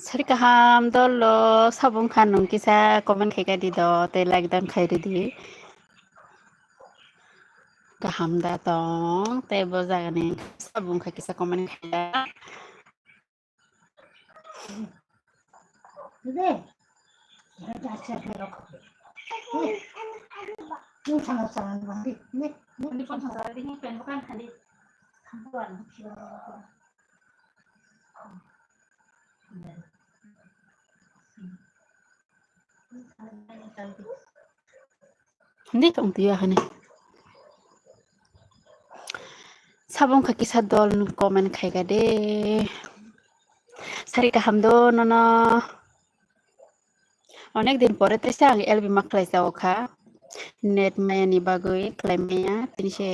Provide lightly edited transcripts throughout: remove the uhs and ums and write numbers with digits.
Sarika ham dolo sabun khanung kisa komen khega di do te like dan khairi di kaham da tong te bo jagani sabun kha kisa komen khaya Hindi tong tiya kani sabun kha kisa dol komen khaiga de Sarika ham do nono অনেক দিন পরে তেসে আগে LB মাখলাইছা ওখা net মায়ানি বাগৈ ক্লাইমায়া তিনসে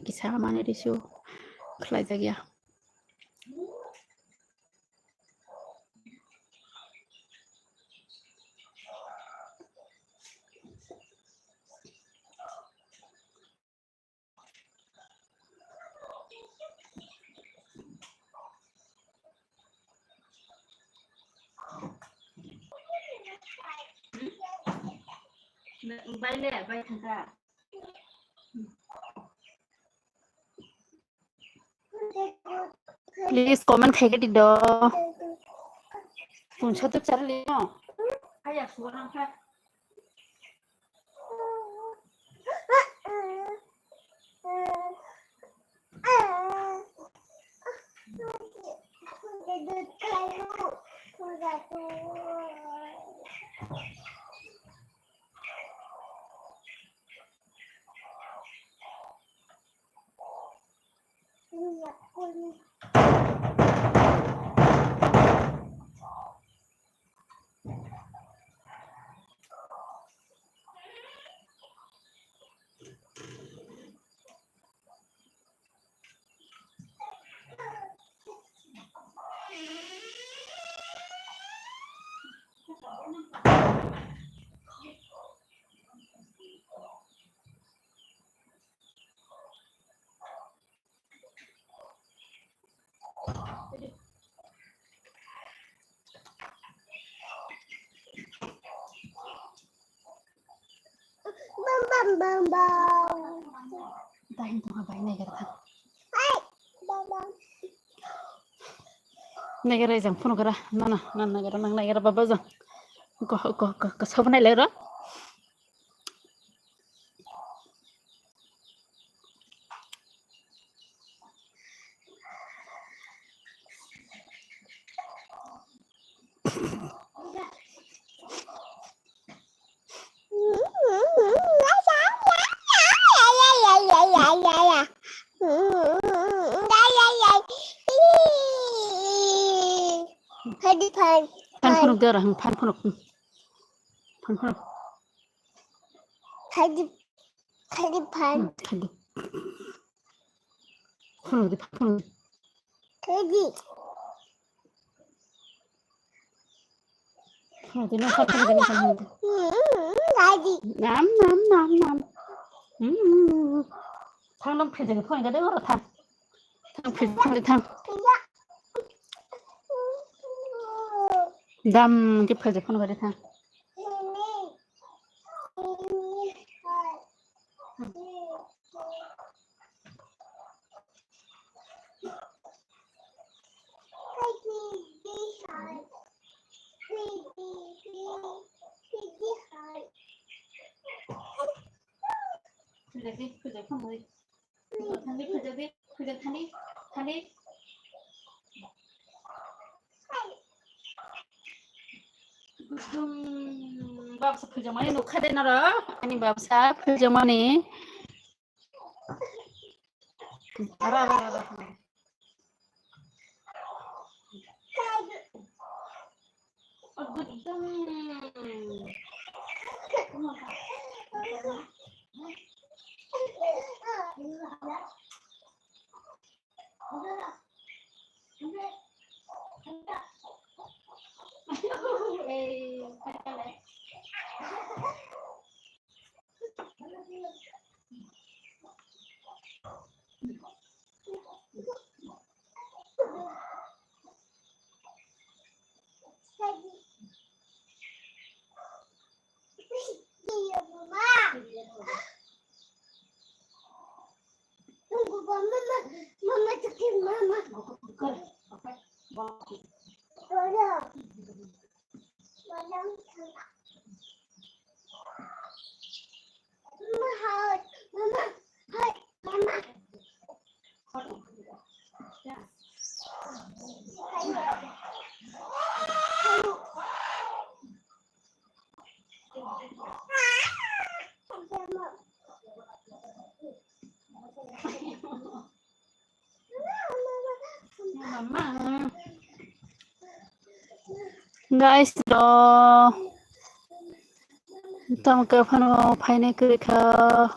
কিসা মানে দিছু খ্লাইজা গিয়া বাইলে by থাকা Please comment khaga di do punsa tu charli no aya suara kha Tahin tu ngapain negara kan? Negara jang phone kara, na negara baba jang, ko sabun ay lera? Pan phone dera, pan phone. Khadi pan. Khadi. Phone di phone. Khadi. Khadi na khadi na khadi. Khadi. Nam. Thang long phê cái phone cái đấy rồi thang. Thang phê thang. Dam cái phê phone cái đấy thang. Khơi không ơi. Thằng đi khơi thằng đi. Babsa khơi mani nuk khade na ra. Ani babsa khơi mani. Ara. Mama. Guys, đó tao cơ phano phải này cười khờ.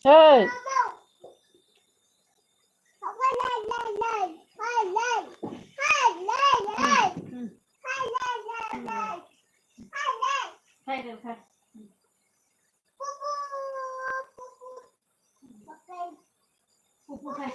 Hey. Thay được thôi. Phụ thay.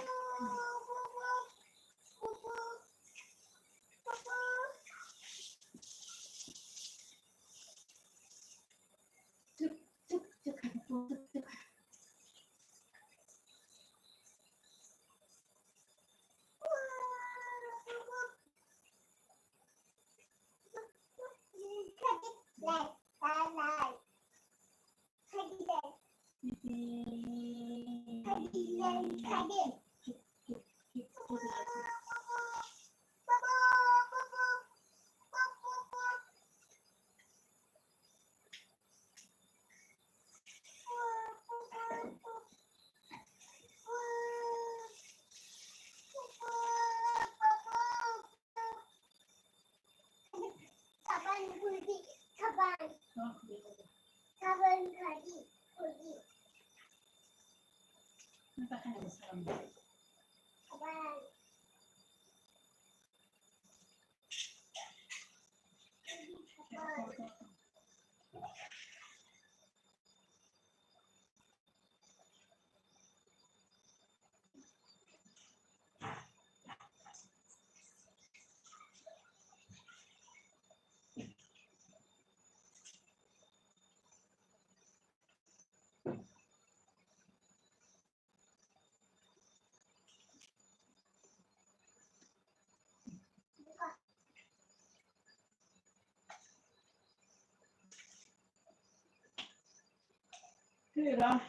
Đó.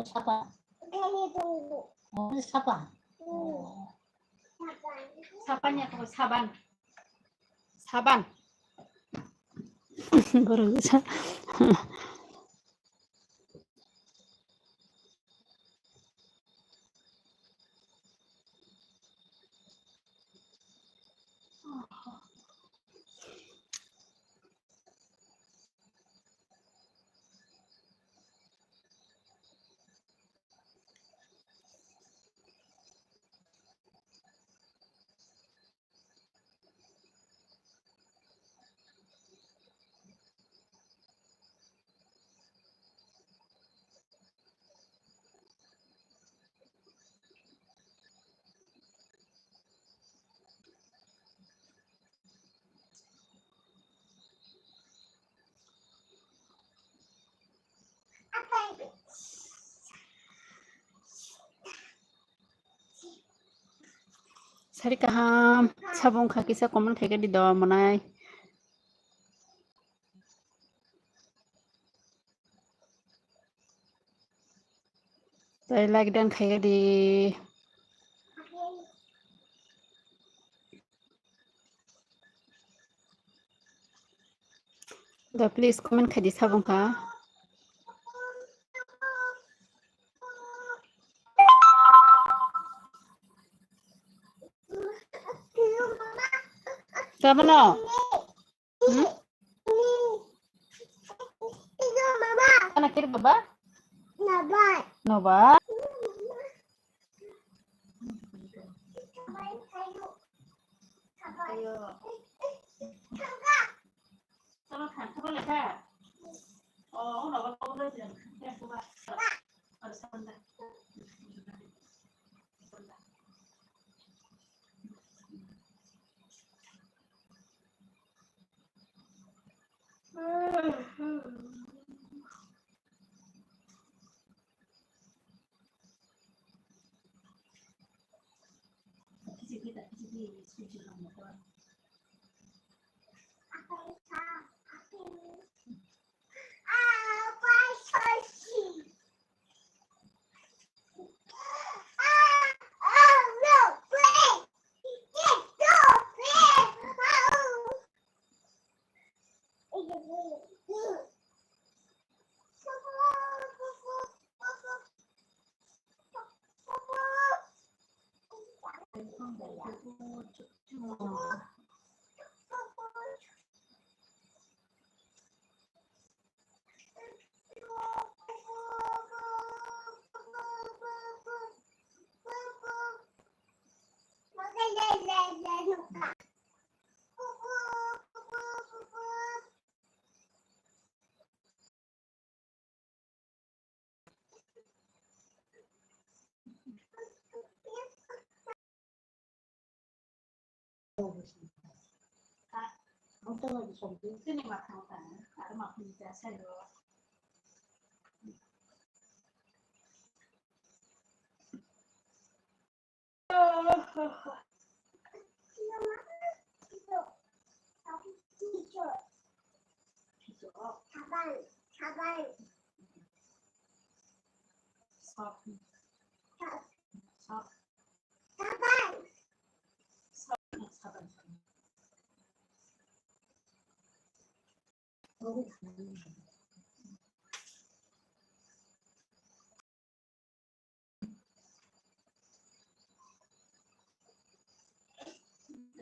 Siapa? Oh, siapa? Sapanya tuh saban. Saban. Baru bisa. Sari kaham sabong kha kisa comment khaike di do manai tai like dan khaike di do please comment khai di sabong kha Kamano? Anak kiri baba? Nova. Sama kan, sama leka. Oh, Nova kau boleh jangan. Ya, coba. Harus sama. Untuk disompi itu nih makan ada makan biasa loh.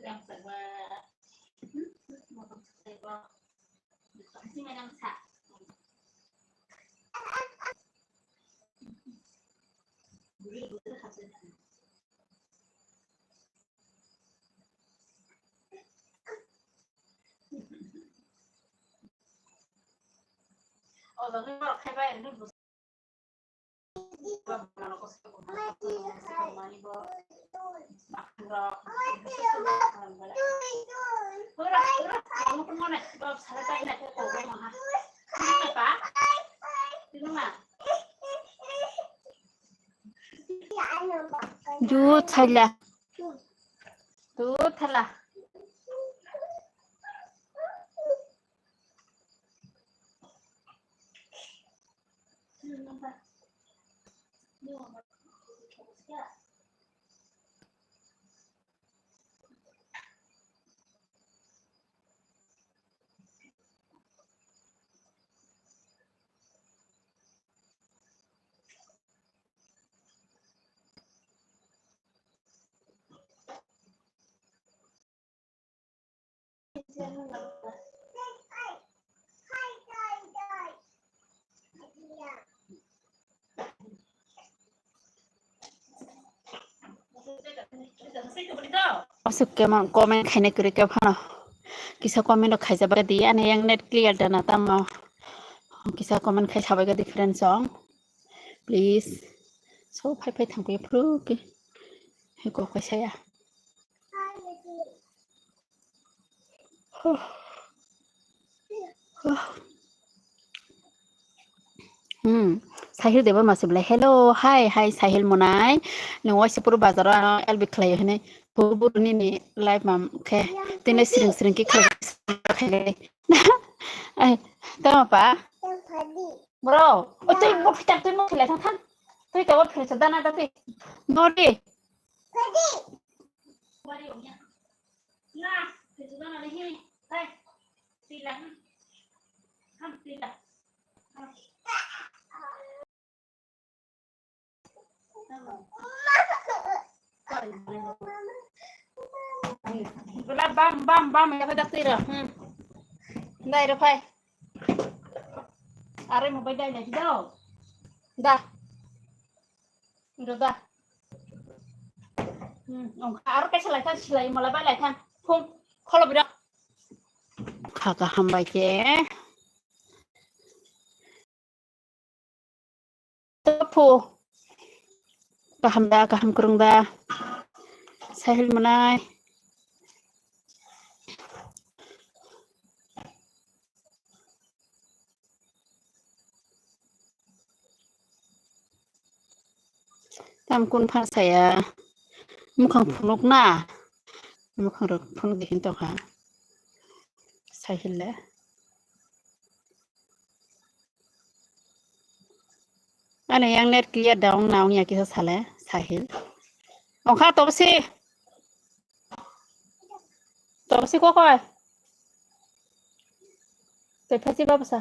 Yang serba mau serba pasti memang sak. Jadi itu hasilnya. Oh, lalu kalau kayak bayar dulu. Duh, salah. Duh, salah. Masuk ke komen kayaknya kiri ke mana? Kisah komen lo kayak siapa dia? Ane yang net clear dan atam mau. Kisah komen kayak siapa ke different song? Please. So pai thangku approve ke. Heko kayak saya. Sahil Deva masih bilang hello, hi Sahil Munai. Nunggu sepuluh bazar LB Clay ini. buruh ni live mam ke tine sering ki khale ai tama pa bro tuh mau fitar tuh mau khale thang tuh kawa phir sadana ta tuh nori nah phir sadana ni hi ai silang ham silang Là bam ya phải đặt tiền rồi. Đây rồi phải. Are mo bay dai này đâu? Da. Rồi da. Ông aro cái selai malah bay lại thang. Không, kalau beda. Kakak hamba ke. Tepu. Kaham kurung da. Sahil menai. Tam kun phan saya mukhang phunuk na mukhang rok phunuk dihin to ha Sahil le ane yang net clear down now nya kisa sale Sahil ông kha topsi ko koi tôi phải ba sa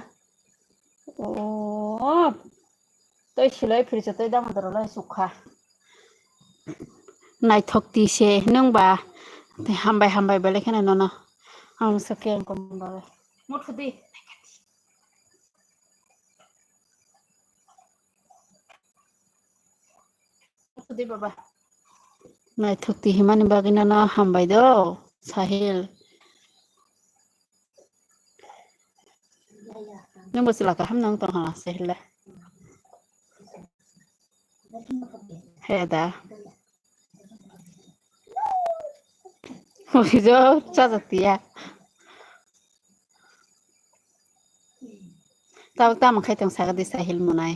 oh tôi silai phir cha tôi dang daro lai sukha nai thok ti se nung ba hambai bele khana no no ang sakeng kom ba mut khudi baba nai thok ti himani bagina na hambai do Sahil nung basila ka ham nang tong ha Sahil le heda Ojo, catat Tahu tak makai tong saga di Sahil munai.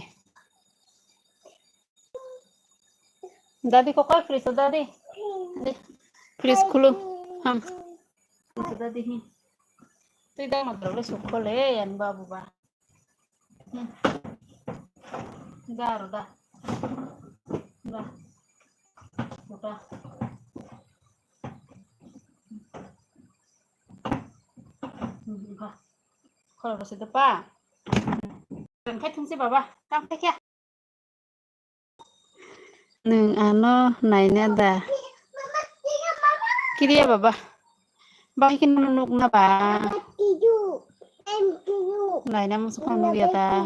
Dadi kok kau freeze dadi? Freeze kulu. Freeze dadi hi. Tu dah nak terlalu sukol yan babu ba. Dah. Udah. Kalau masih depan. Dan kai thung si baba. Tam kai kya? Nung ano naine da. Kiriya baba. Bakin nunuk na ba? Naine mo sa kong niya da.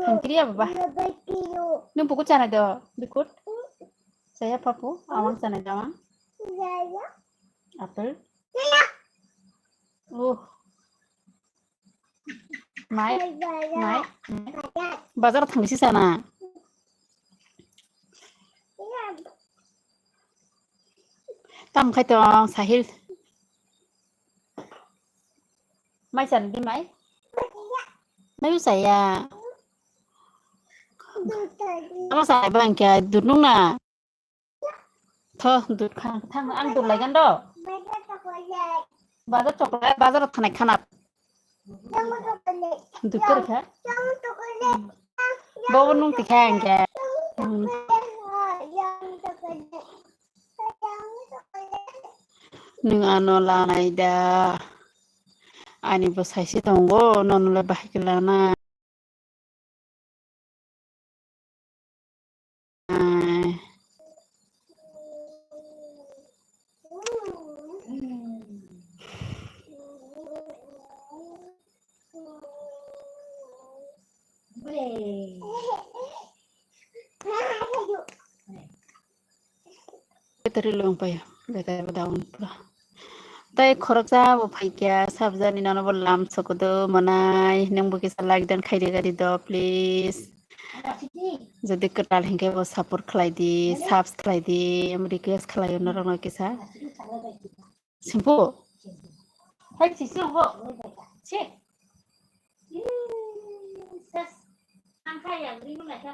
Kan kiriya baba. Nung buku cana do. Bikut. Saya papu. Awang cana dawang. Apel. Mai. Bazar tangsi sana. Tam khai tong Sahil. Mai san đi mai. Mai saya. Ama sai bang kya dut nung na. Tho dut khang thang ang dut lai gan do. Bazar coklat bazar thanai khanat. Dut kar kha. Bawa nung tikhang kya. Nung ano la naida. Ani bosai si tonggo non le bahikilana. Terlalu apa ya? Beta daun pula. Tai khoroksa bo phaikya sabjani nana bo lam sokodo manai nang bo kisa like dan khaide gari do please. Jadi ketal hingke bo support khlai di subscribe di am request khlai no rong kisa. Simple. Hai si simple. Si. Ses. Angka yang rimu lah ka.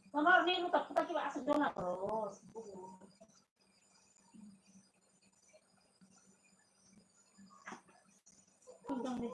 Mama, ini lu tak kita asal dona terus. Tunggu deh.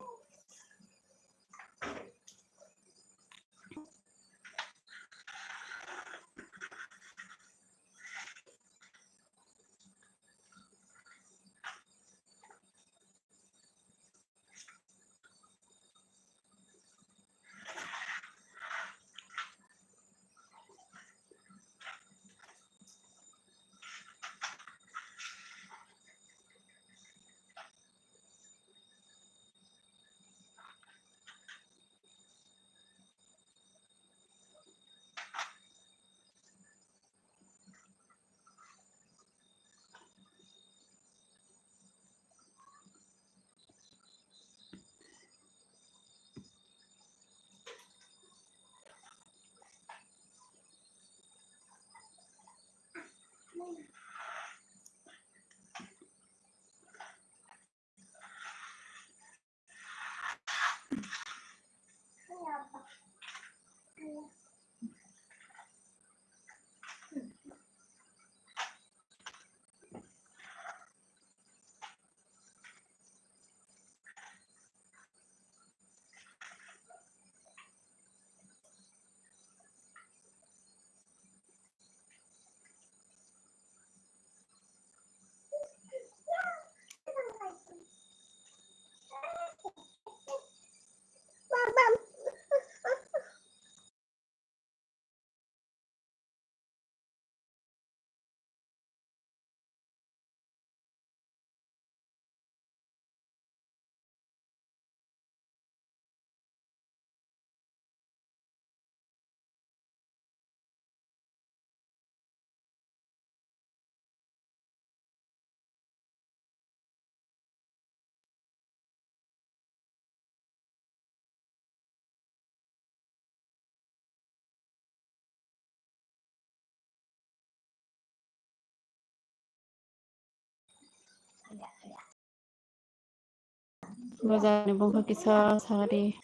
Bazaar ni bungka kisah sehari.